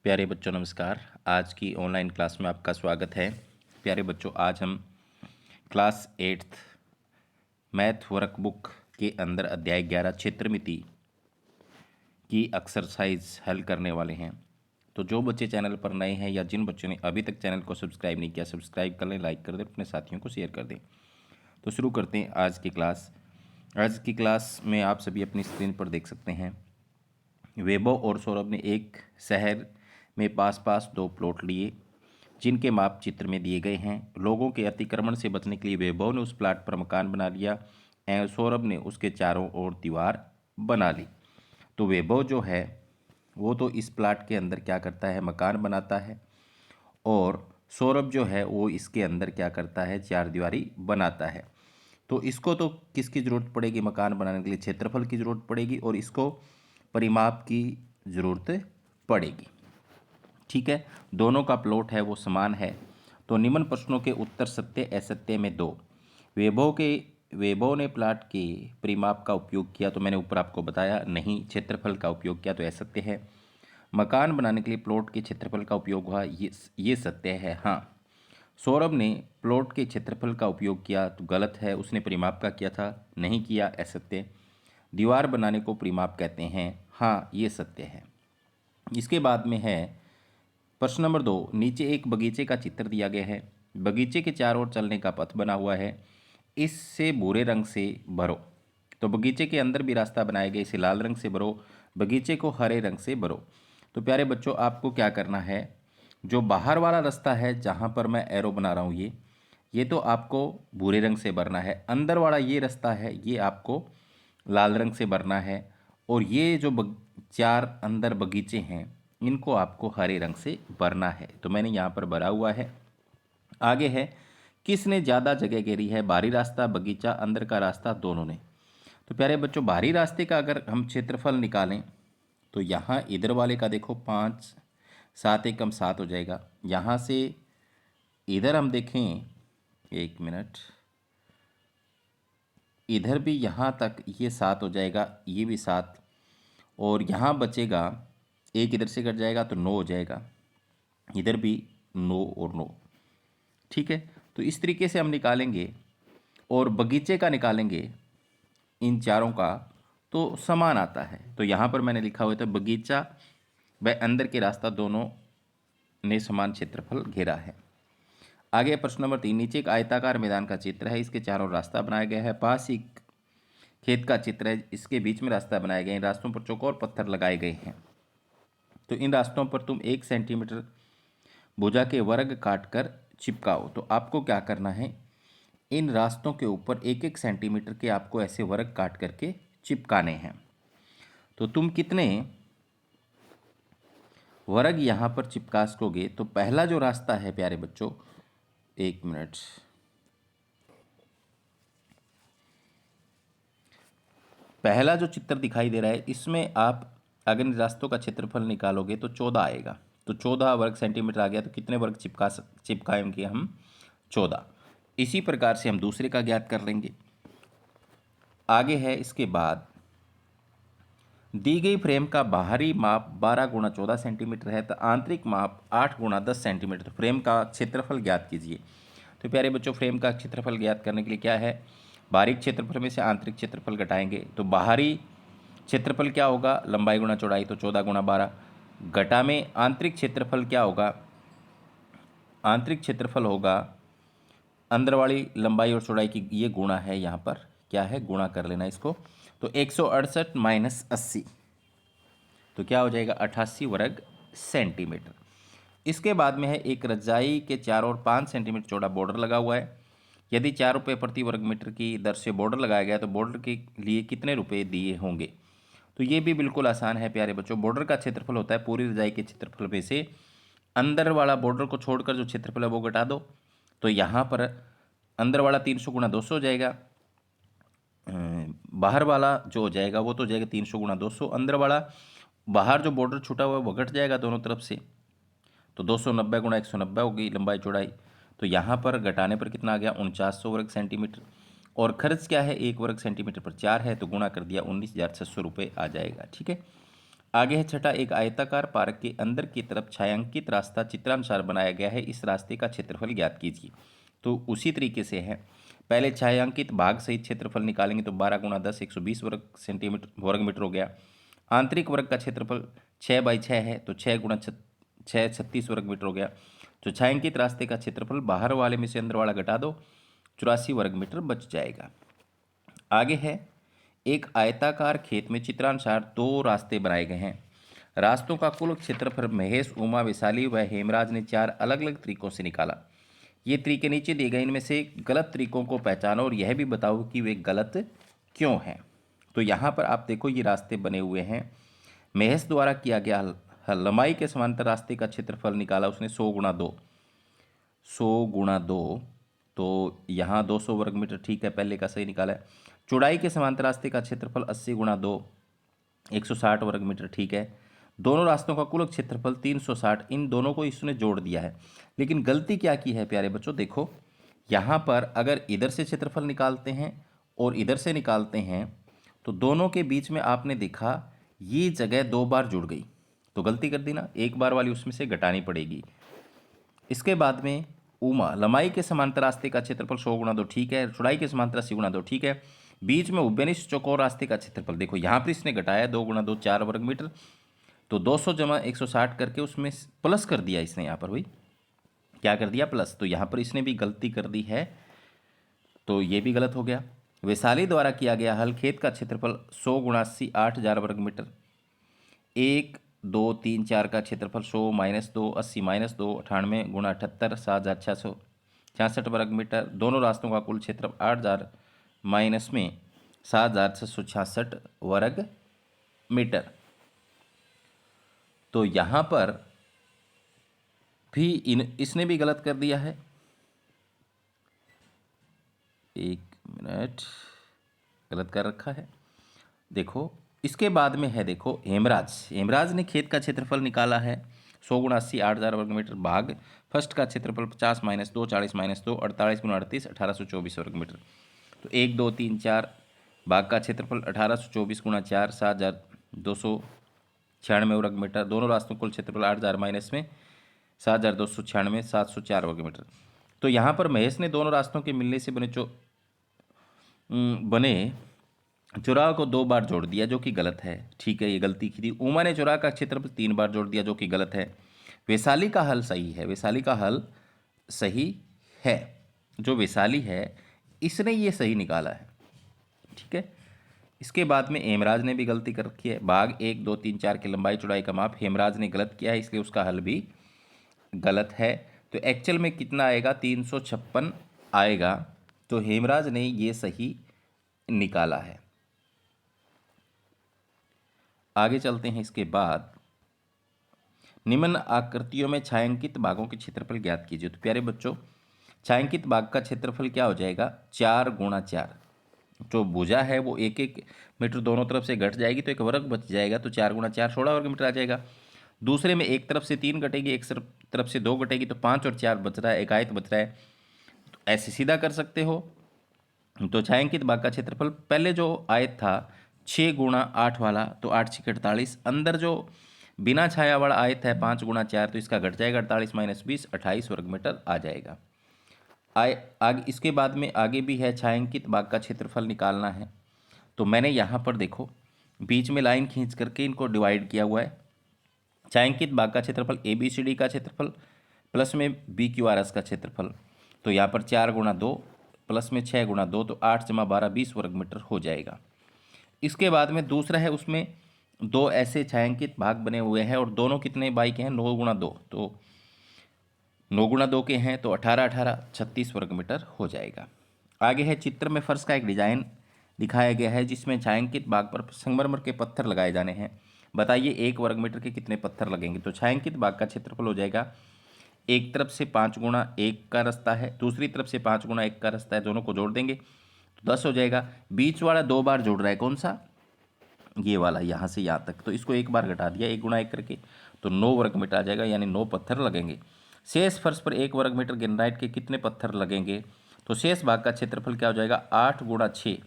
प्यारे बच्चों नमस्कार। आज की ऑनलाइन क्लास में आपका स्वागत है। प्यारे बच्चों, आज हम क्लास 8th मैथ वर्कबुक के अंदर अध्याय 11 क्षेत्रमिति की एक्सरसाइज हल करने वाले हैं। तो जो बच्चे चैनल पर नए हैं या जिन बच्चों ने अभी तक चैनल को सब्सक्राइब नहीं किया, सब्सक्राइब कर लें, लाइक कर दें, अपने साथियों को शेयर कर दें। तो शुरू करते हैं आज की क्लास। आज की क्लास में आप सभी अपनी स्क्रीन पर देख सकते हैं, वैभव और सौरभ ने एक शहर में पास पास दो प्लॉट लिए जिनके माप चित्र में दिए गए हैं। लोगों के अतिक्रमण से बचने के लिए वैभव ने उस प्लाट पर मकान बना लिया एवं सौरभ ने उसके चारों ओर दीवार बना ली। तो वैभव जो है वो तो इस प्लाट के अंदर क्या करता है, मकान बनाता है, और सौरभ जो है वो इसके अंदर क्या करता है, चार दीवारी बनाता है। तो इसको तो किसकी ज़रूरत पड़ेगी, मकान बनाने के लिए क्षेत्रफल की ज़रूरत पड़ेगी और इसको परिमाप की ज़रूरत पड़ेगी। ठीक है, दोनों का प्लॉट है वो समान है। तो निम्न प्रश्नों के उत्तर सत्य असत्य में दो। वैभव ने प्लाट के परिमाप का उपयोग किया, तो मैंने ऊपर आपको बताया नहीं, क्षेत्रफल का उपयोग किया तो असत्य है। मकान बनाने के लिए प्लॉट के क्षेत्रफल का उपयोग हुआ, ये सत्य है। हाँ, सौरभ ने प्लॉट के क्षेत्रफल का उपयोग किया तो गलत है, उसने परिमाप का किया था, नहीं किया, असत्य। दीवार बनाने को परिमाप कहते हैं, हाँ ये सत्य है। इसके बाद में है प्रश्न नंबर 2। नीचे एक बगीचे का चित्र दिया गया है। बगीचे के चारों ओर चलने का पथ बना हुआ है, इससे भूरे रंग से भरो। तो बगीचे के अंदर भी रास्ता बनाया गया, इसे लाल रंग से भरो, बगीचे को हरे रंग से भरो। तो प्यारे बच्चों, आपको क्या करना है, जो बाहर वाला रास्ता है जहाँ पर मैं एरो बना रहा हूँ ये तो आपको भूरे रंग से भरना है। अंदर वाला ये रास्ता है ये आपको लाल रंग से भरना है, और ये जो चार अंदर बगीचे हैं इनको आपको हरे रंग से भरना है। तो मैंने यहाँ पर भरा हुआ है। आगे है, किसने ज़्यादा जगह घेरी है, बाहरी रास्ता, बगीचा, अंदर का रास्ता, दोनों ने। तो प्यारे बच्चों, बाहरी रास्ते का अगर हम क्षेत्रफल निकालें तो यहाँ इधर वाले का देखो 5, 7 एकम 7 हो जाएगा। यहाँ से इधर हम देखें, एक मिनट, इधर भी यहाँ तक ये 7 हो जाएगा, ये भी 7, और यहाँ बचेगा एक, इधर से कट जाएगा तो 9 हो जाएगा, इधर भी 9 और 9। ठीक है, तो इस तरीके से हम निकालेंगे और बगीचे का निकालेंगे इन चारों का तो समान आता है। तो यहाँ पर मैंने लिखा हुआ था बगीचा व अंदर के रास्ता दोनों ने समान क्षेत्रफल घेरा है। आगे प्रश्न नंबर 3। नीचे एक आयताकार मैदान का चित्र है, इसके चारों रास्ता बनाया गया है। पास ही खेत का चित्र है, इसके बीच में रास्ता बनाए गए हैं। रास्तों पर चौकोर पत्थर लगाए गए हैं। तो इन रास्तों पर तुम 1 सेंटीमीटर भुजा के वर्ग काटकर चिपकाओ। तो आपको क्या करना है, इन रास्तों के ऊपर 1-1 सेंटीमीटर के आपको ऐसे वर्ग काट करके चिपकाने हैं। तो तुम कितने वर्ग यहाँ पर चिपका सकोगे, तो पहला जो रास्ता है प्यारे बच्चों, एक मिनट, पहला जो चित्र दिखाई दे रहा है इसमें आप अगर इन रास्तों का क्षेत्रफल निकालोगे तो 14 आएगा। तो 14 वर्ग सेंटीमीटर आ गया, तो कितने वर्ग चिपकाएंगे हम, 14। इसी प्रकार से हम दूसरे का ज्ञात कर लेंगे। आगे है, इसके बाद दी गई फ्रेम का बाहरी माप 12 गुणा 14 सेंटीमीटर है, तो आंतरिक माप 8 गुणा 10 सेंटीमीटर। फ्रेम का क्षेत्रफल ज्ञात कीजिए। तो प्यारे बच्चों, फ्रेम का क्षेत्रफल ज्ञात करने के लिए क्या है, बाहरी क्षेत्रफल में से आंतरिक क्षेत्रफल घटाएंगे। तो बाहरी क्षेत्रफल क्या होगा, लंबाई गुणा चौड़ाई, तो 14 गुणा 12। घटा में आंतरिक क्षेत्रफल क्या होगा, आंतरिक क्षेत्रफल होगा अंदर वाली लंबाई और चौड़ाई की, ये गुणा है, यहाँ पर क्या है, गुणा कर लेना इसको। तो 168 माइनस 80, तो क्या हो जाएगा, 88 वर्ग सेंटीमीटर। इसके बाद में है, एक रजाई के चारों ओर 5 सेंटीमीटर चौड़ा बॉर्डर लगा हुआ है। यदि 4 रुपये प्रति वर्ग मीटर की दर से बॉर्डर लगाया गया तो बॉर्डर के लिए कितने रुपए दिए होंगे। तो ये भी बिल्कुल आसान है प्यारे बच्चों। बॉर्डर का क्षेत्रफल होता है पूरी रजाई के क्षेत्रफल में से अंदर वाला बॉर्डर को छोड़कर जो क्षेत्रफल है वो घटा दो। तो यहाँ पर अंदर वाला 300 गुणा 200 हो जाएगा, बाहर वाला जो हो जाएगा वो तो हो जाएगा 300 गुणा 200। अंदर वाला, बाहर जो बॉर्डर छूटा हुआ है वो घट जाएगा दोनों तरफ से, तो 290 गुणा 190 होगी लंबाई चौड़ाई। तो यहाँ पर घटाने पर कितना आ गया, 4900 वर्ग सेंटीमीटर। और खर्च क्या है, 1 वर्ग सेंटीमीटर पर 4 है, तो गुणा कर दिया, 19,600 रुपये आ जाएगा। ठीक है, आगे है छठा, एक आयताकार पार्क के अंदर की तरफ छायांकित रास्ता चित्रानुसार बनाया गया है, इस रास्ते का क्षेत्रफल ज्ञात कीजिए। तो उसी तरीके से है, पहले छायांकित भाग सहित क्षेत्रफल निकालेंगे तो 12 गुणा 10 120 वर्ग मीटर हो गया। आंतरिक वर्ग का क्षेत्रफल 6/6 है तो 6 गुणा 6 36 वर्ग मीटर हो गया। तो छायांकित रास्ते का क्षेत्रफल बाहर वाले में से अंदर वाला घटा दो, 84 वर्ग मीटर बच जाएगा। आगे है, एक आयताकार खेत में चित्रानुसार 2 रास्ते बनाए गए हैं। रास्तों का कुल क्षेत्रफल महेश, उमा, वैशाली व हेमराज ने 4 अलग अलग तरीकों से निकाला। ये तरीके नीचे दिए गए, इनमें से गलत तरीकों को पहचानो और यह भी बताओ कि वे गलत क्यों हैं। तो यहाँ पर आप देखो ये रास्ते बने हुए हैं। महेश द्वारा किया गया हल, लंबाई के समांतर रास्ते का क्षेत्रफल निकाला उसने 100 गुणा 2, 100 गुणा 2, तो यहाँ 200 वर्ग मीटर, ठीक है, पहले का सही निकाला है। चौड़ाई के समांतर रास्ते का क्षेत्रफल 80 गुणा 2, 160 वर्ग मीटर, ठीक है। दोनों रास्तों का कुल क्षेत्रफल 360, इन दोनों को इसने जोड़ दिया है। लेकिन गलती क्या की है प्यारे बच्चों, देखो यहाँ पर अगर इधर से क्षेत्रफल निकालते हैं और इधर से निकालते हैं तो दोनों के बीच में आपने देखा ये जगह 2 बार जुड़ गई, तो गलती कर दी ना, एक बार वाली उसमें से घटानी पड़ेगी। इसके बाद में उमा, लंबाई के समांतर रास्ते का क्षेत्रफल 100 गुणा 2, ठीक है। चौड़ाई के समांतर 80 गुणा 2, ठीक है। बीच में उभयनिष्ठ चौकोर रास्ते का क्षेत्रफल देखो, यहाँ पर इसने घटाया 2 गुणा 2 4 वर्ग मीटर, तो 200 जमा 160 करके उसमें प्लस कर दिया इसने, यहाँ पर भाई क्या कर दिया, प्लस। तो यहाँ पर इसने भी गलती कर दी है, तो ये भी गलत हो गया। वैशाली द्वारा किया गया हल, खेत का क्षेत्रफल 100 गुणा 80 8000 वर्ग मीटर, 1 2 3 4 का क्षेत्रफल 100 - 2 80 - 2 98 गुणा 78 7666 वर्ग मीटर। दोनों रास्तों का कुल क्षेत्र 8000 माइनस में 7666 वर्ग मीटर। तो यहाँ पर भी इसने भी गलत कर दिया है, एक मिनट, गलत कर रखा है। देखो इसके बाद में है, देखो हेमराज ने खेत का क्षेत्रफल निकाला है 100 गुणा 80 8000 वर्ग मीटर, भाग फर्स्ट का क्षेत्रफल 50 - 2 40 - 2 48 गुणा 38 1824 वर्ग मीटर। तो 1 2 3 4 भाग का क्षेत्रफल 1824 गुणा 4 7296 वर्ग मीटर। दोनों रास्तों कुल क्षेत्रफल 8000 माइनस में 7296 704 वर्ग मीटर। तो यहाँ पर महेश ने दोनों रास्तों के मिलने से बने चौराहे को 2 बार जोड़ दिया जो कि गलत है, ठीक है, ये गलती की थी। उमा ने चौराहे का क्षेत्रफल 3 बार जोड़ दिया जो कि गलत है। वैशाली का हल सही है, वैशाली का हल सही है, जो वैशाली है इसने ये सही निकाला है, ठीक है। इसके बाद में हेमराज ने भी गलती कर रखी है, भाग 1 2 3 4 की लंबाई चौड़ाई का माप हेमराज ने गलत किया है, इसलिए उसका हल भी गलत है। तो एक्चुअल में कितना आएगा, 356 आएगा। तो हेमराज ने ये सही निकाला है। आगे चलते हैं। इसके बाद निम्न आकृतियों में छायांकित भागों के क्षेत्रफल ज्ञात कीजिए। तो प्यारे बच्चों, छायांकित भाग का क्षेत्रफल क्या हो जाएगा, 4 गुणा 4। जो भुजा है वो 1 मीटर दोनों तरफ से घट जाएगी तो एक वर्ग बच जाएगा, तो 4 गुणा 4 16 वर्ग मीटर आ जाएगा। दूसरे में एक तरफ से 3 घटेगी, एक तरफ से 2 घटेगी, तो 5 और 4 बच रहा है, एक आयत बच रहा है। तो ऐसे सीधा कर सकते हो। तो छायांकित भाग का क्षेत्रफल, पहले जो आयत था 6 गुणा 8 वाला, तो 8 6 48, अंदर जो बिना छाया वाला आयत है 5 गुणा 4, तो इसका घट जाएगा 48 - 20 28 वर्ग मीटर आ जाएगा। आगे इसके बाद में आगे भी है, छायांकित भाग का क्षेत्रफल निकालना है। तो मैंने यहाँ पर देखो बीच में लाइन खींच करके इनको डिवाइड किया हुआ है। छायांकित भाग का क्षेत्रफल ABCD का क्षेत्रफल प्लस में BQRS का क्षेत्रफल। तो यहाँ पर 4 गुणा 2 प्लस में 6 गुणा 2, तो 8 जमा 12 20 वर्ग मीटर हो जाएगा। इसके बाद में दूसरा है, उसमें 2 ऐसे छायांकित भाग बने हुए हैं और दोनों कितने बाई के हैं, 9 गुणा 2, तो 9 गुणा 2 के हैं, तो 18 18 36 वर्ग मीटर हो जाएगा। आगे है, चित्र में फर्श का एक डिजाइन दिखाया गया है जिसमें छायांकित भाग पर संगमरमर के पत्थर लगाए जाने हैं। बताइए 1 वर्ग मीटर के कितने पत्थर लगेंगे। तो छायांकित भाग का क्षेत्रफल हो जाएगा, एक तरफ से 5 गुणा 1 का रास्ता है, दूसरी तरफ से 5 गुणा 1 का रास्ता है, दोनों को जोड़ देंगे तो 10 हो जाएगा। बीच वाला 2 बार जोड़ रहा है, कौन सा, ये वाला, यहाँ से यहाँ तक, तो इसको 1 बार घटा दिया 1 गुणा 1 करके, तो 9 वर्ग मीटर आ जाएगा, यानी 9 पत्थर लगेंगे। शेष फर्श पर 1 वर्ग मीटर ग्रेनाइट के कितने पत्थर लगेंगे। तो शेष भाग का क्षेत्रफल क्या हो जाएगा, 8 गुणा 6,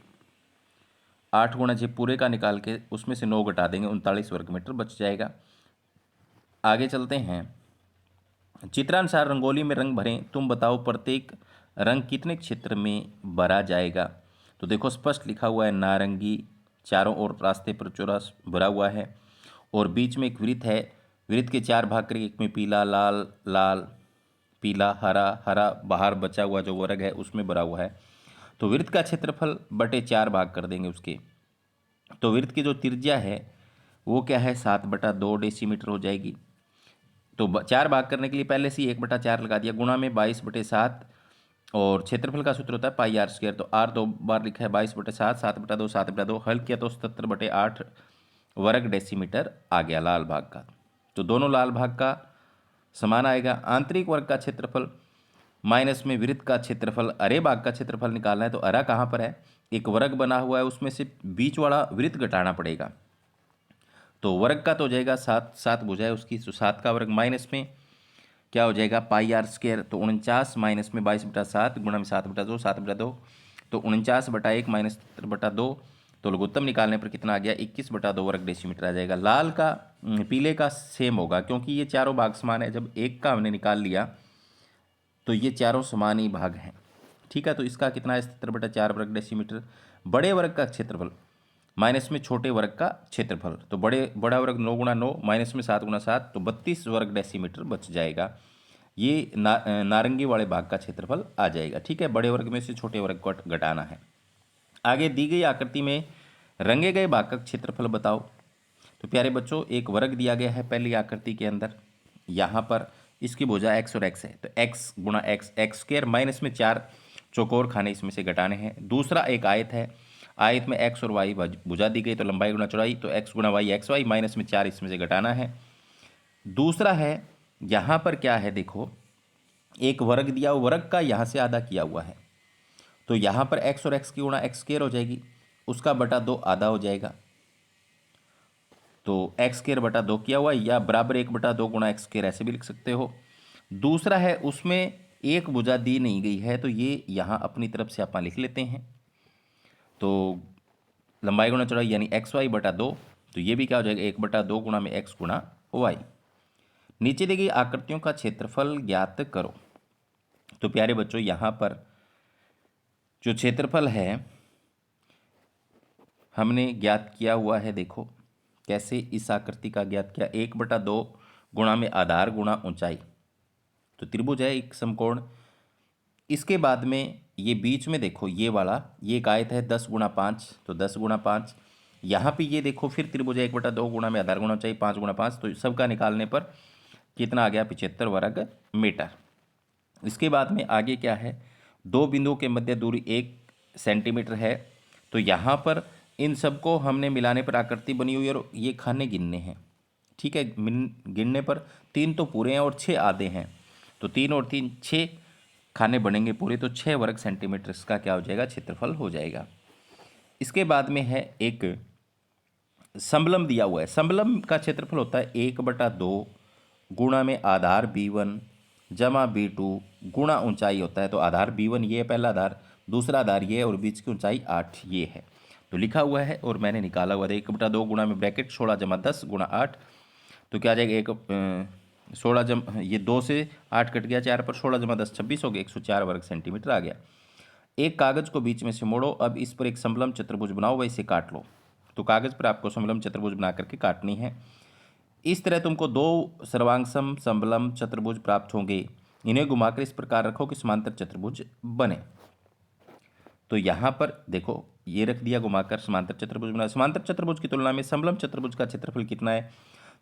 8 गुणा 6 पूरे का निकाल के उसमें से 9 घटा देंगे, 39 वर्ग मीटर बच जाएगा। आगे चलते हैं। चित्रानुसार रंगोली में रंग भरें, तुम बताओ प्रत्येक रंग कितने क्षेत्र में भरा जाएगा। तो देखो स्पष्ट लिखा हुआ है नारंगी, चारों ओर रास्ते पर चौरस भरा हुआ है और बीच में एक वृत्त है। वृत्त के 4 भाग करके एक में पीला, लाल, लाल, पीला, हरा, हरा, बाहर बचा हुआ जो वर्ग है उसमें भरा हुआ है। तो वृत्त का क्षेत्रफल बटे 4 भाग कर देंगे उसके। तो वृत्त की जो त्रिज्या है वो क्या है, 7/2 डेसीमीटर हो जाएगी। तो 4 भाग करने के लिए पहले से ही 1/4 लगा दिया, गुणा में 22/7 और क्षेत्रफल का सूत्र होता है पाई आर स्क्वायर। तो आर 2 बार लिखा है, 22/7, 7/2, 7/2, हल किया तो 77/8 वर्ग डेसीमीटर आ गया लाल भाग का। तो दोनों लाल भाग का समान आएगा। आंतरिक वर्ग का क्षेत्रफल माइनस में वृत्त का क्षेत्रफल, अरे भाग का क्षेत्रफल निकालना है। तो अरा कहाँ पर है, एक वर्ग बना हुआ है उसमें से बीच वाला वृत्त घटाना पड़ेगा। तो वर्ग का तो हो जाएगा 7, 7 भुजा है उसकी, तो 7 का वर्ग माइनस में क्या हो जाएगा पाई आर स्क्वायर। तो 49 माइनस में 22/7 गुणा में 7/2, 7/2, तो 49/1 माइनस 70/2। तो लघुत्तम निकालने पर कितना आ गया, 21/2 वर्ग डेसीमीटर आ जाएगा। लाल का पीले का सेम होगा क्योंकि ये चारों भाग समान है। जब एक का हमने निकाल लिया तो ये चारों समान ही भाग हैं, ठीक है। तो इसका कितना है, 77/4 वर्ग डेसीमीटर। बड़े वर्ग का क्षेत्रफल माइनस में छोटे वर्ग का क्षेत्रफल, तो बड़ा वर्ग 9 गुणा 9 माइनस में 7 गुणा 7, तो 32 वर्ग डेसीमीटर बच जाएगा। ये नारंगी वाले भाग का क्षेत्रफल आ जाएगा, ठीक है। बड़े वर्ग में से छोटे वर्ग को घटाना है। आगे दी गई आकृति में रंगे गए भाग का क्षेत्रफल बताओ। तो प्यारे बच्चों एक वर्ग दिया गया है पहली आकृति के अंदर, यहाँ पर इसकी भुजा एक्स और एक्स है, तो एक्स गुणा एक्स, एक्स स्क्वायर माइनस में 4 चौकोर खाने इसमें से घटाने हैं। दूसरा एक आयत है, आयत में एक्स और वाई भुजा दी गई, तो लंबाई गुणा चौड़ाई, तो एक्स गुणा वाई एक्स वाई माइनस में 4 इसमें से घटाना है। दूसरा है यहाँ पर क्या है, देखो एक वर्ग दिया, वर्ग का यहाँ से आधा किया हुआ है, तो यहाँ पर एक्स और एक्स की गुणा एक्स स्क्वायर हो जाएगी, उसका बटा 2 आधा हो जाएगा। तो एक्स स्क्वायर बटा 2 किया हुआ, या बराबर 1/2 गुणा एक्स स्क्वायर ऐसे भी लिख सकते हो। दूसरा है उसमें एक भुजा दी नहीं गई है, तो ये यहाँ अपनी तरफ से आप लिख लेते हैं। तो लंबाई गुणा चौड़ाई यानी एक्स वाई बटा 2, तो ये भी क्या हो जाएगा 1/2 गुणा में एक्स गुणा वाई। नीचे दी गई आकृतियों का क्षेत्रफल ज्ञात करो। तो प्यारे बच्चों यहाँ पर जो क्षेत्रफल है हमने ज्ञात किया हुआ है, देखो कैसे इस आकृति का ज्ञात किया, 1/2 गुणा में आधार गुणा ऊंचाई। तो त्रिभुज है एक समकोण, इसके बाद में ये बीच में देखो ये वाला ये एक आयत है 10 गुणा 5, तो 10 गुणा 5। यहाँ पे ये देखो फिर त्रिभुज है 1/2 गुणा में आधार गुणा ऊंचाई 5 गुणा 5, तो सबका निकालने पर कितना आ गया 75 वर्ग मीटर। इसके बाद में आगे क्या है, दो बिंदुओं के मध्य दूरी 1 सेंटीमीटर है। तो यहाँ पर इन सबको हमने मिलाने पर आकृति बनी हुई है और ये खाने गिनने हैं, ठीक है। गिनने पर 3 तो पूरे हैं और 6 आधे हैं, तो 3 और 3 6 खाने बनेंगे पूरे, तो 6 वर्ग सेंटीमीटर इसका क्या हो जाएगा क्षेत्रफल हो जाएगा। इसके बाद में है एक समलम दिया हुआ है, समलम का क्षेत्रफल होता है 1/2 गुणा में आधार b1 जमा b2 गुणा ऊंचाई होता है। तो आधार b1 ये है पहला आधार, दूसरा आधार ये है और बीच की ऊंचाई 8 ये है। तो लिखा हुआ है और मैंने निकाला हुआ था 1/2 गुणा में ब्रैकेट 16 जमा 10 गुणा 8, तो क्या आ जाएगा 16 जम ये 2 से 8 कट गया 4 पर, 16 जमा 10 26 हो गया, 104 वर्ग सेंटीमीटर आ गया। एक कागज को बीच में से मोड़ो, अब इस पर एक समलम चतुर्भुज बनाओ व इसे काट लो। तो कागज पर आपको समलम चतुर्भुज बना करके काटनी है। इस तरह तुमको 2 सर्वांगसम समलम चतुर्भुज प्राप्त होंगे, इन्हें घुमाकर इस प्रकार रखो कि समांतर चतुर्भुज बने। तो यहाँ पर देखो ये रख दिया घुमाकर, समांतर चतुर्भुज बना। समांतर चतुर्भुज की तुलना में समलम चतुर्भुज का क्षेत्रफल कितना है,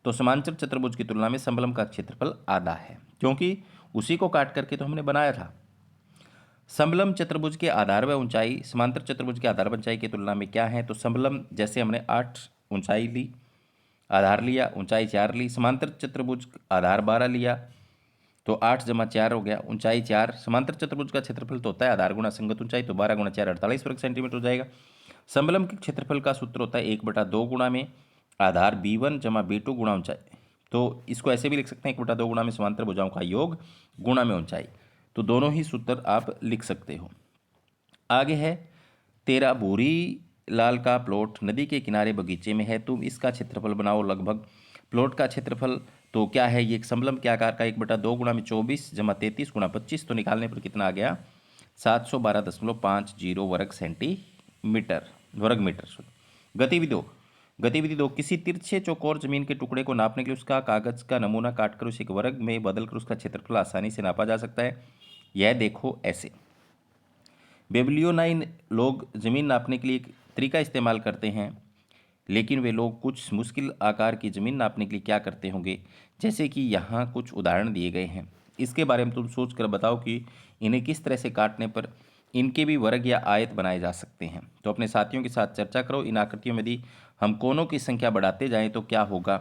तो समांतर चतुर्भुज की तुलना में समलम का क्षेत्रफल आधा है, क्योंकि उसी को काट करके तो हमने बनाया था। समलम चतुर्भुज के आधार व ऊंचाई समांतर चतुर्भुज के आधार व ऊंचाई की तुलना में क्या है, तो समलम जैसे हमने 8 ऊंचाई ली, आधार लिया, ऊंचाई 4 ली। समांतर चतुर्भुज आधार 12 लिया, तो 8 जमा 4 हो गया, ऊंचाई 4। समांतर चतुर्भुज का क्षेत्रफल तो होता है आधार गुणा संगत ऊंचाई, तो 12 गुणा 4 48 वर्ग सेंटीमीटर हो जाएगा। समलम के क्षेत्रफल का सूत्र होता है 1/2 गुणा में आधार b1 जमा b2 गुणा ऊंचाई। तो इसको ऐसे भी लिख सकते हैं 1/2 गुणा में समांतर भुजाओं का योग गुणा में ऊंचाई, तो दोनों ही सूत्र आप लिख सकते हो। आगे है 13 भूरी लाल का प्लॉट नदी के किनारे बगीचे में है, तुम इसका क्षेत्रफल बनाओ। लगभग प्लॉट का क्षेत्रफल तो क्या है, ये एक समलंब के आकार का 1/2 गुणा में 24 जमा 33 गुणा 25, तो निकालने पर कितना आ गया 712.50 वर्ग मीटर। गतिविधि 2 किसी तिरछे चौकोर जमीन के टुकड़े को नापने के लिए उसका कागज का नमूना काटकर उसे एक वर्ग में बदलकर उसका क्षेत्रफल आसानी से नापा जा सकता है। यह देखो ऐसे। बेबलियोनाइन लोग जमीन नापने के लिए एक तरीका इस्तेमाल करते हैं, लेकिन वे लोग कुछ मुश्किल आकार की ज़मीन नापने के लिए क्या करते होंगे, जैसे कि यहाँ कुछ उदाहरण दिए गए हैं। इसके बारे में तुम सोच कर बताओ कि इन्हें किस तरह से काटने पर इनके भी वर्ग या आयत बनाए जा सकते हैं। तो अपने साथियों के साथ चर्चा करो। इन आकृतियों में यदि हम कोनों की संख्या बढ़ाते जाएं तो क्या होगा।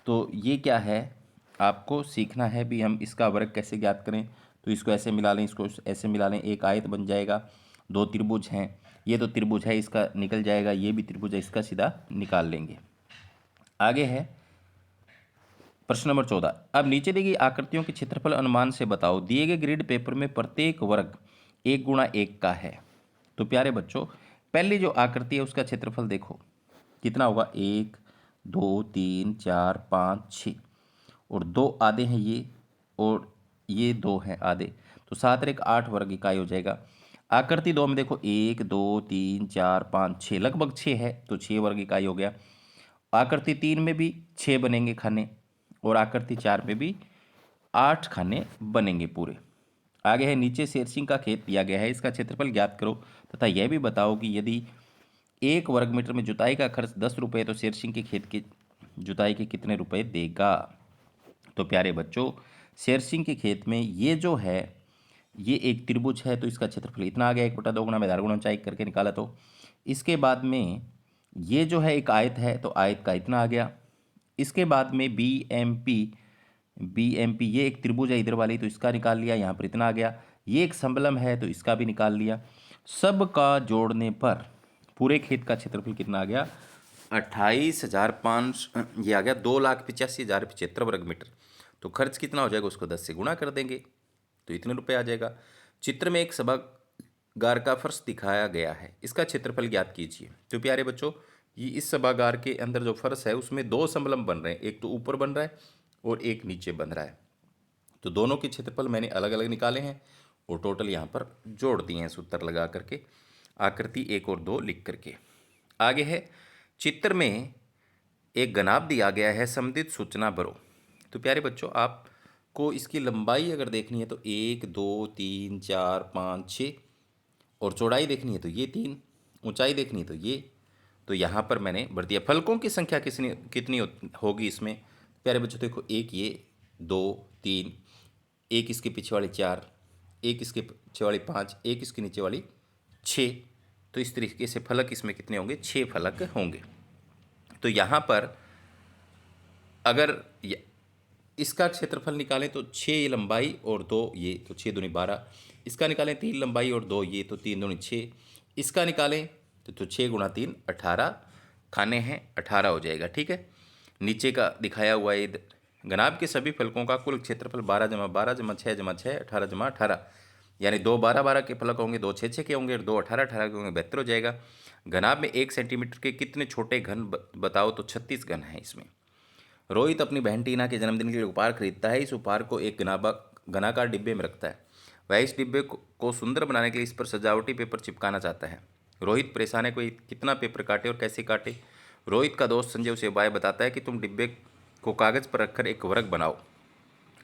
तो ये क्या है, आपको सीखना है भी हम इसका वर्ग कैसे ज्ञात करें। तो इसको ऐसे मिला लें, इसको ऐसे मिला लें, एक आयत बन जाएगा। दो त्रिभुज हैं, ये तो त्रिभुज है, इसका निकल जाएगा, ये भी त्रिभुज है, इसका सीधा निकाल लेंगे। आगे है प्रश्न नंबर 14। अब नीचे दी गई आकृतियों के क्षेत्रफल अनुमान से बताओ। दिए गए ग्रिड पेपर में प्रत्येक वर्ग 1 गुणा 1 का है। तो प्यारे बच्चों, पहली जो आकृति है उसका क्षेत्रफल देखो कितना होगा, 1 2 3 4 5 6, और 2 आधे हैं ये, और ये 2 हैं आधे, तो 7 और 1 8 वर्ग इकाई हो जाएगा। आकृति 2 में देखो 1 2 3 4 5 6, लगभग 6 है, तो 6 वर्ग इकाई हो गया। आकृति 3 में भी 6 बनेंगे खाने, और आकृति 4 में भी 8 खाने बनेंगे पूरे। आगे है नीचे शेरसिंह का खेत दिया गया है, इसका क्षेत्रफल ज्ञात करो तथा यह भी बताओ कि यदि 1 वर्ग मीटर में जुताई का खर्च 10 रुपये तो शेरसिंह के खेत की जुताई के कितने रुपए देगा। तो प्यारे बच्चों, शेरसिंह के खेत में ये जो है ये एक त्रिभुज है, तो इसका क्षेत्रफल इतना आ गया, 1/2 गुणा में 10 गुणा ऊंचाई करके निकाला। तो इसके बाद में ये जो है एक आयत है, तो आयत का इतना आ गया। इसके बाद में बी एम पी ये एक त्रिभुज है इधर वाली, तो इसका निकाल लिया, यहाँ पर इतना आ गया। ये एक समलंब है, तो इसका भी निकाल लिया। सब का जोड़ने पर पूरे खेत का क्षेत्रफल कितना आ गया, 28,500, ये आ गया 2,85,075 वर्ग मीटर। तो खर्च कितना हो जाएगा, उसको 10 से गुणा कर देंगे तो इतने रुपए आ जाएगा। चित्र में एक सभागार का फर्श दिखाया गया है, इसका क्षेत्रफल ज्ञात कीजिए। तो प्यारे बच्चों, ये इस सभागार के अंदर जो फर्श है उसमें 2 समलंब बन रहे हैं, एक तो ऊपर बन रहा है और एक नीचे बन रहा है। तो दोनों के क्षेत्रफल मैंने अलग अलग निकाले हैं और टोटल यहाँ पर जोड़ दिए हैं सूत्र लगा करके, आकृति 1 और 2 लिख करके। आगे है चित्र में एक घनाभ दिया गया है, संबंधित सूचना भरो। तो प्यारे बच्चों, आपको इसकी लंबाई अगर देखनी है तो 1 2 3 4 5 6, और चौड़ाई देखनी है तो ये 3, ऊंचाई देखनी है तो ये। तो यहाँ पर मैंने भर दिया। फलकों की संख्या कितनी होगी इसमें। प्यारे बच्चों देखो, एक ये 2 3, एक इसके पीछे वाली 4, एक इसके पीछे वाली 5, एक इसके नीचे वाली 6। तो इस तरीके से फलक इसमें कितने होंगे, 6 फलक होंगे। तो यहाँ पर अगर इसका क्षेत्रफल निकालें तो 6 लंबाई और 2 ये, तो 6 दूनी 12। इसका निकालें 3 लंबाई और 2 ये, तो 3 दूनी 6। इसका निकालें तो 6 गुणा 3 18 खाने हैं, 18 हो जाएगा। ठीक है, नीचे का दिखाया हुआ ये घनाभ के सभी फलकों का कुल क्षेत्रफल 12 जमा 12 जमा 6 जमा 6 18 जमा 18, यानी 2 12 12 के फलक होंगे, 2 6 6 के होंगे और 2 18 18 के होंगे, 72 हो जाएगा। घनाभ में 1 सेंटीमीटर के कितने छोटे घन बताओ। तो 36 घन हैं इसमें। रोहित अपनी बहन टीना के जन्मदिन के लिए उपहार खरीदता है। इस उपहार को एक घनाकार डिब्बे में रखता है। वह इस डिब्बे को सुंदर बनाने के लिए इस पर सजावटी पेपर चिपकाना चाहता है। रोहित परेशान है, कोई कितना पेपर काटे और कैसे काटे। रोहित का दोस्त संजय उसे उपाय बताता है कि तुम डिब्बे को कागज़ पर रखकर एक वर्ग बनाओ।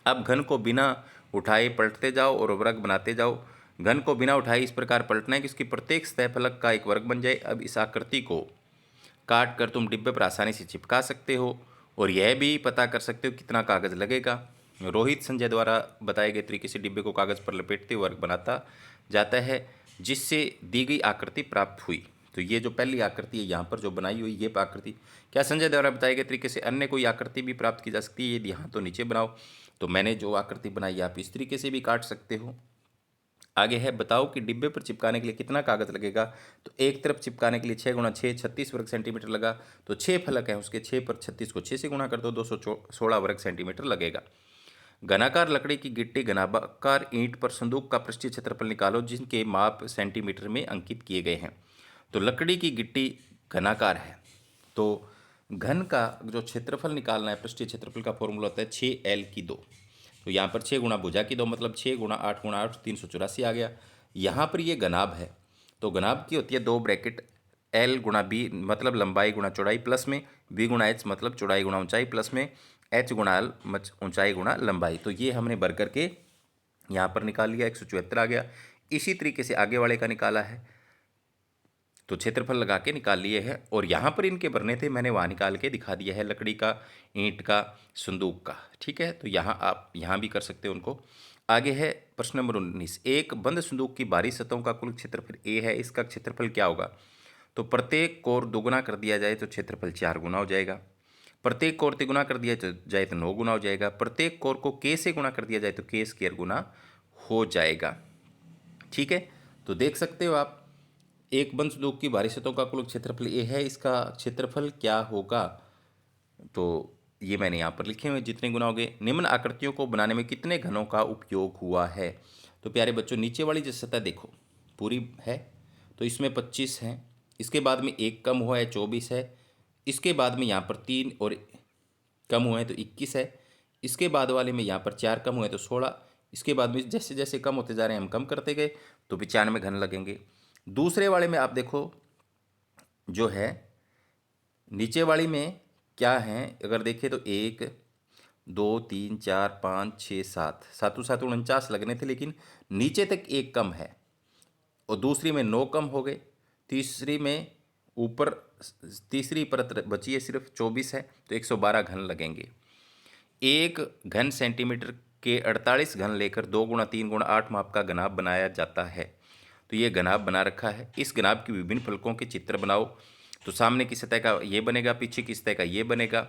अब घन को बिना उठाए पलटते जाओ और वर्ग बनाते जाओ। घन को बिना उठाए इस प्रकार पलटना है कि उसकी प्रत्येक सतह फलक का एक वर्ग बन जाए। अब इस आकृति को काट कर तुम डिब्बे पर आसानी से चिपका सकते हो और यह भी पता कर सकते हो कितना कागज़ लगेगा। रोहित संजय द्वारा बताए गए तरीके से डिब्बे को कागज़ पर लपेटते वर्ग बनाता जाता है, जिससे दी गई आकृति प्राप्त हुई। तो ये जो पहली आकृति है यहाँ पर जो बनाई हुई ये आकृति, क्या संजय द्वारा बताए गए तरीके से अन्य कोई आकृति भी प्राप्त की जा सकती है। यदि हाँ तो नीचे बनाओ। तो मैंने जो आकृति बनाई आप इस तरीके से भी काट सकते हो। आगे है बताओ कि डिब्बे पर चिपकाने के लिए कितना कागज़ लगेगा। तो एक तरफ चिपकाने के लिए 6 गुणा 6 36 वर्ग सेंटीमीटर लगा। तो 6 फलक हैं, उसके 6 पर 36 को 6 से गुणा कर दो, 216 वर्ग सेंटीमीटर लगेगा। घनाकार लकड़ी की गिट्टी घनाकार ईंट पर संदूक का पृष्ठीय क्षेत्रफल निकालो जिनके माप सेंटीमीटर में अंकित किए गए हैं। तो लकड़ी की गिट्टी घनाकार है, तो घन का जो क्षेत्रफल निकालना है, पृष्ठीय क्षेत्रफल का फॉर्मूला होता है 6L/2। तो यहाँ पर 6 गुणा भुजा की 2 मतलब 6 गुणा 8 384 आ गया। यहाँ पर ये घनाभ है, तो घनाभ की होती है 2 ब्रैकेट L गुणा B मतलब लंबाई गुणा चौड़ाई प्लस में B गुणा H मतलब चौड़ाई गुणा ऊंचाई प्लस में H गुणा L ऊंचाई गुणा लंबाई। तो ये हमने भर करके यहाँ पर निकाल लिया, 174 आ गया। इसी तरीके से आगे वाले का निकाला है, तो क्षेत्रफल लगा के निकाल लिए हैं। और यहाँ पर इनके भरने थे, मैंने वहाँ निकाल के दिखा दिया है, लकड़ी का, ईंट का, संदूक का। ठीक है, तो यहाँ आप यहाँ भी कर सकते हो उनको। आगे है प्रश्न नंबर 19। एक बंद संदूक की बाहरी सतहों का कुल क्षेत्रफल A है, इसका क्षेत्रफल क्या होगा? तो प्रत्येक कोर दोगुना कर दिया जाए तो क्षेत्रफल 4 गुना हो जाएगा। प्रत्येक कोर तिगुना कर दिया जाए तो 9 गुना हो जाएगा। प्रत्येक कोर को K से गुना कर दिया जाए तो K² गुना हो जाएगा। ठीक है, तो देख सकते हो आप, एक बंद संदूक की बाहरी सतहों का कुल क्षेत्रफल A है, इसका क्षेत्रफल क्या होगा? तो ये मैंने यहाँ पर लिखे हुए जितने गुना हो गए। निम्न आकृतियों को बनाने में कितने घनों का उपयोग हुआ है? तो प्यारे बच्चों, नीचे वाली जो सतह देखो पूरी है, तो इसमें 25 है, इसके बाद में एक कम हुआ है 24 है, इसके बाद में यहाँ पर 3 और कम हुए हैं तो 21 है, इसके बाद वाले में यहाँ पर 4 कम हुए तो 16, इसके बाद में जैसे जैसे कम होते जा रहे हैं हम कम करते गए तो 95 घन लगेंगे। दूसरे वाले में आप देखो जो है, नीचे वाली में क्या है, अगर देखें तो 1 2 3 4 5 6 7 सातों सात 49 लगने थे, लेकिन नीचे तक एक कम है। और दूसरी में 9 कम हो गए, तीसरी में ऊपर तीसरी परत बची है सिर्फ 24 है, तो 112 घन लगेंगे। एक घन सेंटीमीटर के 48 घन लेकर 2 गुणा 3 गुणा 8 माप का घनाभ बनाया जाता है। तो ये घनाभ बना रखा है। इस घनाभ की विभिन्न फलकों के चित्र बनाओ। तो सामने की सतह का ये बनेगा, पीछे की सतह का ये बनेगा,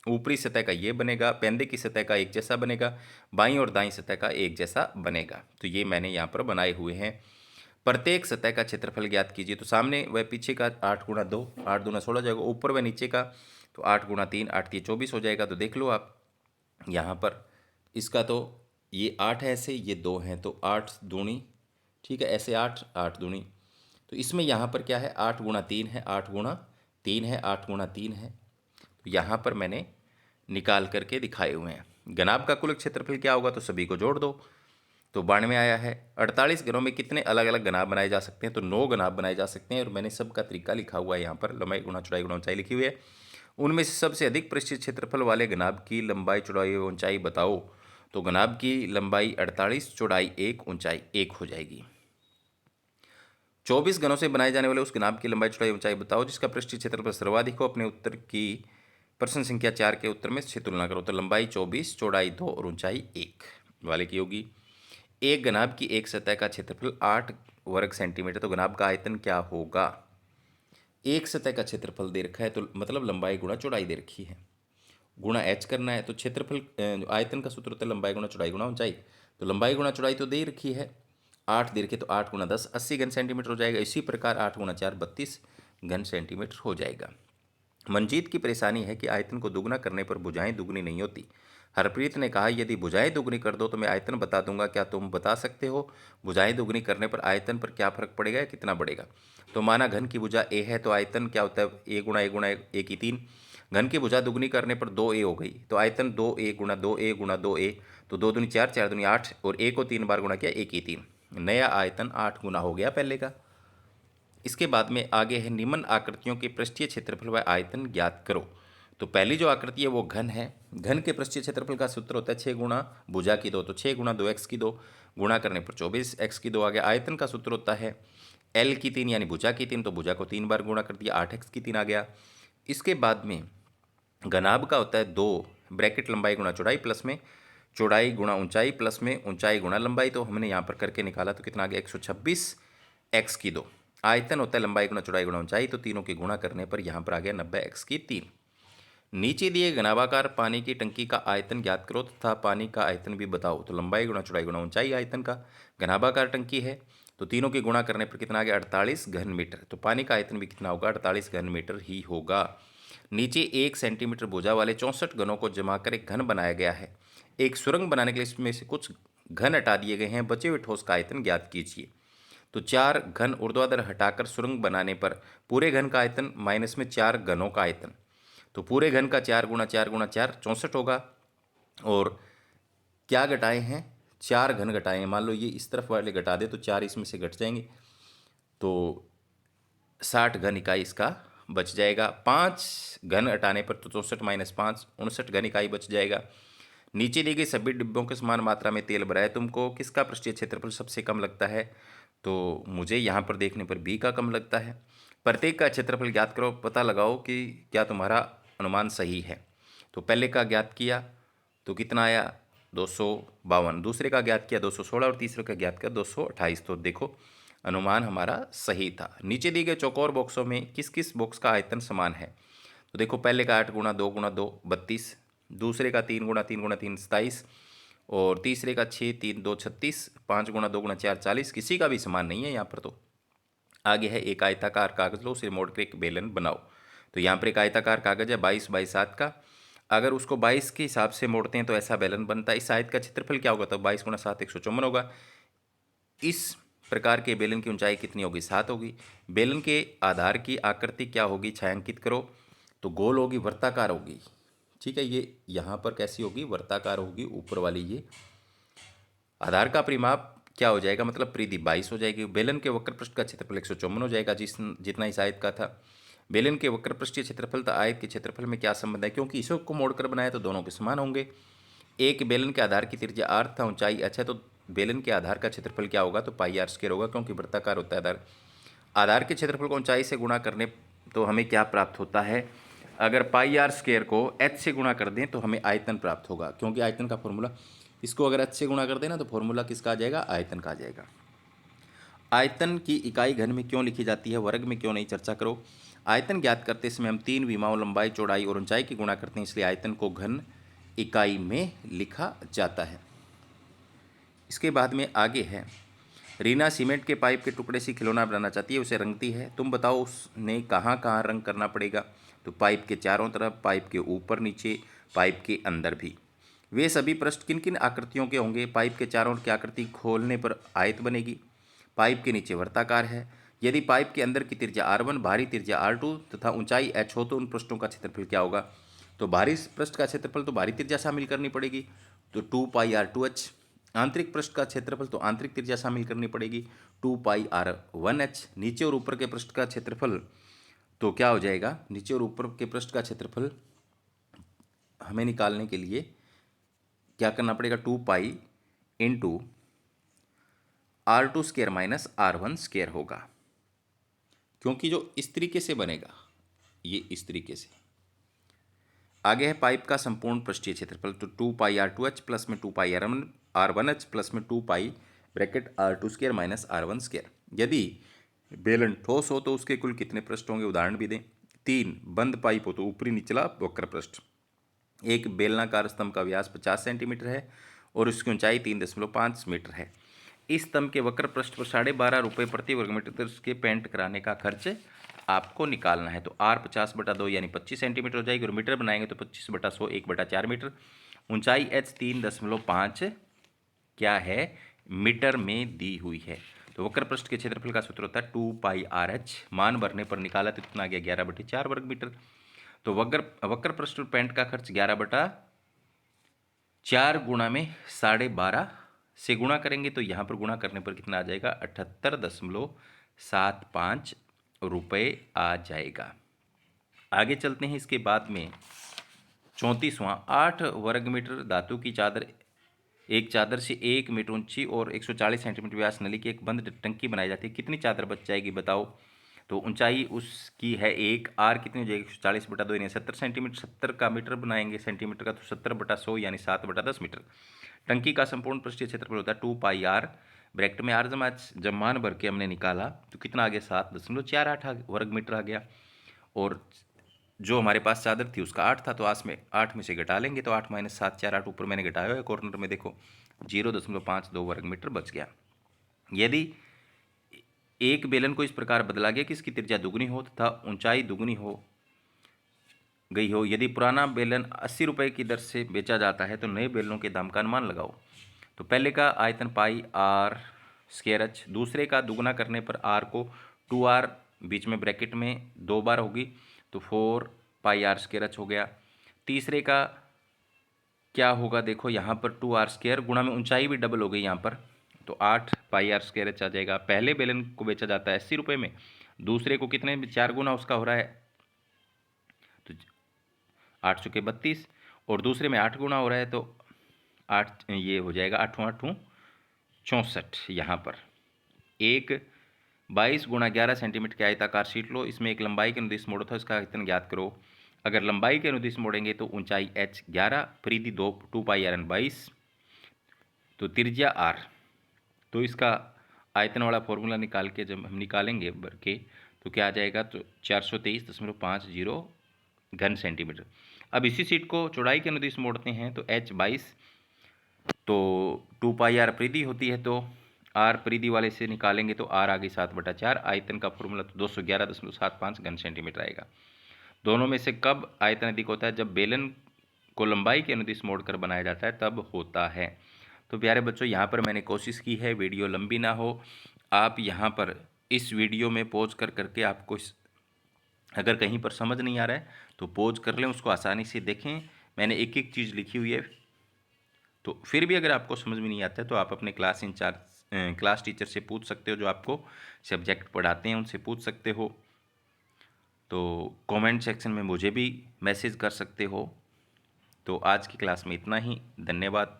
ऊपरी सतह का ये बनेगा, पेंदे की सतह का एक जैसा बनेगा, बाईं और दाईं सतह का एक जैसा बनेगा। तो ये मैंने यहाँ पर बनाए हुए हैं। प्रत्येक सतह का क्षेत्रफल ज्ञात कीजिए। तो सामने व पीछे का 8 गुणा 2 8 दूना 16 जाएगा, ऊपर व नीचे का तो 8 गुणा 3 8 3 24 हो जाएगा। तो देख लो आप यहाँ पर, इसका तो ये 8 है ऐसे, ये 2 हैं तो 8 दूनी, ठीक है, ऐसे 8 8 दूनी। तो इसमें यहाँ पर क्या है, 8 गुणा 3 है, 8 गुणा 3 है, 8 गुणा 3 है। तो यहाँ पर मैंने निकाल करके दिखाए हुए हैं। घनाभ का कुल क्षेत्रफल क्या होगा? तो सभी को जोड़ दो तो 92 आया है। 48 घनों में कितने अलग अलग घनाभ बनाए जा सकते हैं? तो 9 घनाभ बनाए जा सकते हैं, और मैंने सबका तरीका लिखा हुआ है यहाँ पर, लंबाई गुणा चौड़ाई गुणा ऊंचाई लिखी हुई है। उनमें से सबसे अधिक पृष्ठीय क्षेत्रफल वाले घनाभ की लंबाई चौड़ाई और ऊंचाई बताओ। तो घनाभ की लंबाई 48, चौड़ाई 1, ऊंचाई 1 हो जाएगी। 24 घनों से बनाए जाने वाले उस घनाभ की लंबाई चौड़ाई ऊंचाई बताओ जिसका पृष्ठीय क्षेत्रफल सर्वाधिक हो। अपने उत्तर की प्रश्न संख्या 4 के उत्तर में से तुलना करो। तो लंबाई 24, चौड़ाई 2 और ऊंचाई 1 वाले की होगी। एक घनाभ की एक सतह का क्षेत्रफल 8 वर्ग सेंटीमीटर, तो घनाभ का आयतन क्या होगा? एक सतह का क्षेत्रफल दे रखा है, तो मतलब लंबाई गुणा चौड़ाई दे रखी है, गुणा h करना है। तो क्षेत्रफल आयतन का सूत्र होता है लंबाई गुणा चौड़ाई गुणा ऊंचाई। तो लंबाई गुणा चौड़ाई तो दे रखी है, 8 दे रखी है, तो 8 गुणा 10 80 घन सेंटीमीटर हो जाएगा। इसी प्रकार 8 गुणा 4 32 घन सेंटीमीटर हो जाएगा। मंजीत की परेशानी है कि आयतन को दुगना करने पर भुजाएं दुगनी नहीं होती। हरप्रीत ने कहा, यदि भुजाएं दुगनी कर दो तो मैं आयतन बता दूंगा, क्या तुम बता सकते हो भुजाएं दुगनी करने पर आयतन पर क्या फर्क पड़ेगा या कितना बढ़ेगा? तो माना घन की भुजा ए है, तो आयतन क्या होता है, ए गुणा ए गुणा ए की 3। घन की भुजा दुगनी करने पर 2a हो गई, तो आयतन 2a गुणा 2a गुणा 2a, तो 2 दूनी 4 4 दूनी 8, और a को 3 बार गुणा किया, a की 3, नया आयतन 8 गुना हो गया पहले का। इसके बाद में आगे है, निम्न आकृतियों के पृष्ठीय क्षेत्रफल व आयतन ज्ञात करो। तो पहली जो आकृति है वो घन है। घन के पृष्ठीय क्षेत्रफल का सूत्र होता है 6 गुणा भुजा की 2, तो 6 गुणा 2x की 2 गुणा करने पर 24x की 2 आ गया। आयतन का सूत्र होता है l की 3 यानी भुजा की 3, तो भुजा को 3 बार गुणा कर दिया, 8x की 3 आ गया। इसके बाद में घनाभ का होता है 2 ब्रैकेट लंबाई गुणा चौड़ाई प्लस में चौड़ाई गुणा ऊंचाई प्लस में ऊंचाई गुणा लंबाई, तो हमने यहाँ पर करके निकाला तो कितना आ गया, 126 x की 2। आयतन होता है लंबाई गुणा चौड़ाई गुणा ऊंचाई, तो तीनों की गुणा करने पर यहाँ पर आ गया 90 x की 3। नीचे दिए घनाभाकार पानी की टंकी का आयतन ज्ञात करो तथा पानी का आयतन भी बताओ। तो लंबाई गुणा चौड़ाई गुणा ऊंचाई आयतन का, घनाभाकार टंकी है तो तीनों की गुणा करने पर कितना आ गया, 48 घन मीटर। तो पानी का आयतन भी कितना होगा, 48 घन मीटर ही होगा। नीचे 1 सेंटीमीटर भुजा वाले 64 घनों को जमा कर एक घन बनाया गया है। एक सुरंग बनाने के लिए इसमें से कुछ घन हटा दिए गए हैं, बचे हुए ठोस का आयतन ज्ञात कीजिए। तो 4 घन ऊर्ध्वाधर हटाकर सुरंग बनाने पर पूरे घन का आयतन माइनस में 4 घनों का आयतन, तो पूरे घन का 4 गुणा 4 गुणा 4 64 होगा। और क्या घटाए हैं, 4 घन घटाए हैं। मान लो ये इस तरफ वाले घटा दे तो 4 इसमें से घट जाएंगे, तो 60 घन इकाई इसका बच जाएगा। 5 घन हटाने पर तो 64 माइनस 5 59 घन इकाई बच जाएगा। नीचे दी गई सभी डिब्बों के समान मात्रा में तेल भरा है, तुमको किसका पृष्ठीय क्षेत्रफल सबसे कम लगता है? तो मुझे यहाँ पर देखने पर बी का कम लगता है। प्रत्येक का क्षेत्रफल ज्ञात करो, पता लगाओ कि क्या तुम्हारा अनुमान सही है। तो पहले का ज्ञात किया तो कितना आया 252, दूसरे का ज्ञात किया 216 और तीसरे का ज्ञात किया 228। तो देखो अनुमान हमारा सही था। नीचे दिए गए चौकोर बॉक्सों में किस किस बॉक्स का आयतन समान है? तो देखो पहले का 8 गुणा 2 गुणा 2 32, दूसरे का 3 गुणा 3 गुणा 3 27, और तीसरे का 6 3 2 36, 5 गुणा 2 गुणा 4 40। किसी का भी समान नहीं है यहाँ पर। तो आगे है एक आयताकार कागज लो, उसे मोड़ कर एक बेलन बनाओ। तो यहाँ पर एक आयताकार कागज है 22 बाई 7 का, अगर उसको 22 के हिसाब से मोड़ते हैं तो ऐसा बेलन बनता है। इस आयत का क्षेत्रफल क्या होगा? तो 22 गुणा 7 154 होगा। इस प्रकार के बेलन की ऊंचाई कितनी होगी? 7 होगी। बेलन के आधार की आकृति क्या होगी? छायांकित करो। तो गोल होगी, वर्ताकार होगी। ठीक है, ये यहाँ पर कैसी होगी? वर्ताकार होगी, ऊपर वाली ये। आधार का परिमाप क्या हो जाएगा? मतलब परिधि 22 हो जाएगी। बेलन के वक्र पृष्ठ का क्षेत्रफल 154 हो जाएगा, जितना इस आयत का था। बेलन के वक्र पृष्ठीय क्षेत्रफल तो आयत के क्षेत्रफल में क्या संबंध है? क्योंकि इसे को मोड़कर बनाया तो दोनों के समान होंगे। एक बेलन के आधार की त्रिज्या r था, ऊंचाई h है, तो बेलन के आधार का क्षेत्रफल क्या होगा? तो पाई आर स्क्वायर होगा, क्योंकि वृत्ताकार होता है आधार। आधार के क्षेत्रफल को ऊंचाई से गुणा करने तो हमें क्या प्राप्त होता है? अगर पाई आर स्क्वायर को h से गुणा कर दें तो हमें आयतन प्राप्त होगा, क्योंकि आयतन का फॉर्मूला, इसको अगर h से गुणा कर देना तो फॉर्मूला किसका आ जाएगा? आयतन का आ जाएगा। आयतन की इकाई घन में क्यों लिखी जाती है, वर्ग में क्यों नहीं? चर्चा करो। आयतन ज्ञात करते समय हम 3 विमाओं लंबाई चौड़ाई और ऊंचाई की गुणा करते हैं, इसलिए आयतन को घन इकाई में लिखा जाता है। इसके बाद में आगे है, रीना सीमेंट के पाइप के टुकड़े से खिलौना बनाना चाहती है, उसे रंगती है। तुम बताओ उसने कहाँ कहाँ रंग करना पड़ेगा? तो पाइप के चारों तरफ, पाइप के ऊपर नीचे, पाइप के अंदर भी। वे सभी पृष्ठ किन किन आकृतियों के होंगे? पाइप के चारों की आकृति खोलने पर आयत बनेगी। पाइप के नीचे वर्ताकार है। यदि पाइप के अंदर की त्रिज्या r1, बाहरी त्रिज्या r2 तथा ऊंचाई h हो तो उन पृष्ठों का क्षेत्रफल क्या होगा? तो बाहरी पृष्ठ का क्षेत्रफल तो बाहरी त्रिज्या शामिल करनी पड़ेगी, तो 2 पाई r2h। आंतरिक पृष्ठ का क्षेत्रफल तो आंतरिक त्रिज्या शामिल करनी पड़ेगी, 2 पाई r1h। नीचे और ऊपर के पृष्ठ का क्षेत्रफल तो क्या हो जाएगा? नीचे और ऊपर के पृष्ठ का क्षेत्रफल हमें निकालने के लिए क्या करना पड़ेगा? 2 pi into r2 square minus r1 square होगा, क्योंकि जो इस तरीके से बनेगा, ये इस तरीके से। आगे है पाइप का संपूर्ण पृष्ठीय क्षेत्रफल, तो 2 पाई r2h प्लस में 2 पाई r1h प्लस में 2 pi bracket r2 square minus r1 square. यदि बेलन ठोस हो तो उसके कुल कितने पृष्ठ होंगे? उदाहरण भी दें। 3 बंद पाइप हो तो ऊपरी निचला वक्र पृष्ठ। एक बेलनाकार स्तंभ का व्यास 50 सेंटीमीटर है और उसकी ऊंचाई 3.5 मीटर है। इस स्तंभ के वक्र पृष्ठ पर 12.5 रुपये प्रति वर्ग मीटर के पेंट कराने का खर्च आपको निकालना है। तो r 50/2 यानी 25 सेंटीमीटर हो जाएगी, और मीटर बनाएंगे तो 25/100 1/4 मीटर। ऊंचाई h 3.5 क्या है? मीटर में दी हुई है। तो वक्र पृष्ठ के क्षेत्रफल का सूत्र होता है 2 पाई RH। मान भरने पर निकाला तो कितना आ गया? 11/4 वर्ग मीटर। तो वक्र पृष्ठ पर पेंट का खर्च 11/4 गुणा में 12.5 से गुणा करेंगे तो यहाँ पर गुणा करने पर कितना आ जाएगा? 78.75 रुपये आ जाएगा। आगे चलते हैं। इसके बाद में 34वां, 8 वर्ग मीटर धातु की चादर, एक चादर से 1 मीटर ऊंची और 140 सेंटीमीटर व्यास नली की एक बंद टंकी बनाई जाती है। कितनी चादर बच जाएगी बताओ? तो ऊंचाई उसकी है 1, आर कितनी हो जाएगी? 140/2 यानी 70 सेंटीमीटर। 70 का मीटर बनाएंगे सेंटीमीटर का, तो 70/100 यानी 7/10 मीटर। टंकी का संपूर्ण पृष्ठीय क्षेत्रफल होता है 2 पाई आर, ब्रैकेट में आर जब मान भर के हमने निकाला तो कितना आ गया? 7.48 वर्ग मीटर आ गया। और जो हमारे पास चादर थी उसका 8 था, तो 8 में से घटा लेंगे तो 8 - 7 4 8 ऊपर मैंने घटाया है कॉर्नर में, देखो 0.52 वर्ग मीटर बच गया। यदि एक बेलन को इस प्रकार बदला गया कि इसकी त्रिज्या दुगनी हो तथा ऊंचाई दुगनी हो गई हो, यदि पुराना बेलन 80 रुपये की दर से बेचा जाता है तो नए बेलनों के दाम का अनुमान लगाओ। तो पहले का आयतन पाई आर स्क्वायर एच। दूसरे का दुगना करने पर आर को 2r बीच में ब्रैकेट में 2 बार होगी तो 4 पाई आर स्क्वायर एच हो गया। तीसरे का क्या होगा, देखो यहाँ पर 2r स्क्वायर गुणा में ऊंचाई भी डबल हो गई यहाँ पर, तो 8 पाई आर स्क्वायर एच आ जाएगा। पहले बेलन को बेचा जाता है 80 रुपये में, दूसरे को कितने में, 4 गुना उसका हो रहा है, तो 8 चुके 32, और दूसरे में 8 गुना हो रहा है तो 8 ये हो जाएगा 8 8 64। यहाँ पर एक 22 गुणा 11 सेंटीमीटर की आयताकार शीट लो, इसमें एक लंबाई के अनुदिश मोड़ो था, इसका आयतन ज्ञात करो। अगर लंबाई के अनुदिश मोड़ेंगे तो ऊंचाई h 11, परिधि 2 पाई आर एन 22, तो त्रिज्या r। तो इसका आयतन वाला फॉर्मूला निकाल के जब हम निकालेंगे भर के तो क्या आ जाएगा, तो 423.50 घन सेंटीमीटर। अब इसी शीट को चौड़ाई के अनुदिश मोड़ते हैं तो h 22, तो 2 पाई आर परिधि होती है, तो आर परिधि वाले से निकालेंगे तो आर आ गई 7/4। आयतन का फॉर्मूला तो 211.75 घन सेंटीमीटर आएगा। दोनों में से कब आयतन अधिक होता है, जब बेलन को लंबाई के अनुदिश मोड़कर बनाया जाता है तब होता है। तो प्यारे बच्चों, यहाँ पर मैंने कोशिश की है वीडियो लंबी ना हो। आप यहाँ पर इस वीडियो में पॉज कर करके आपको अगर कहीं पर समझ नहीं आ रहा है तो पॉज कर लें, उसको आसानी से देखें। मैंने एक एक चीज़ लिखी हुई है, तो फिर भी अगर आपको समझ में नहीं आता है तो आप अपने क्लास इंचार्ज क्लास टीचर से पूछ सकते हो, जो आपको सब्जेक्ट पढ़ाते हैं उनसे पूछ सकते हो। तो कमेंट सेक्शन में मुझे भी मैसेज कर सकते हो। तो आज की क्लास में इतना ही, धन्यवाद।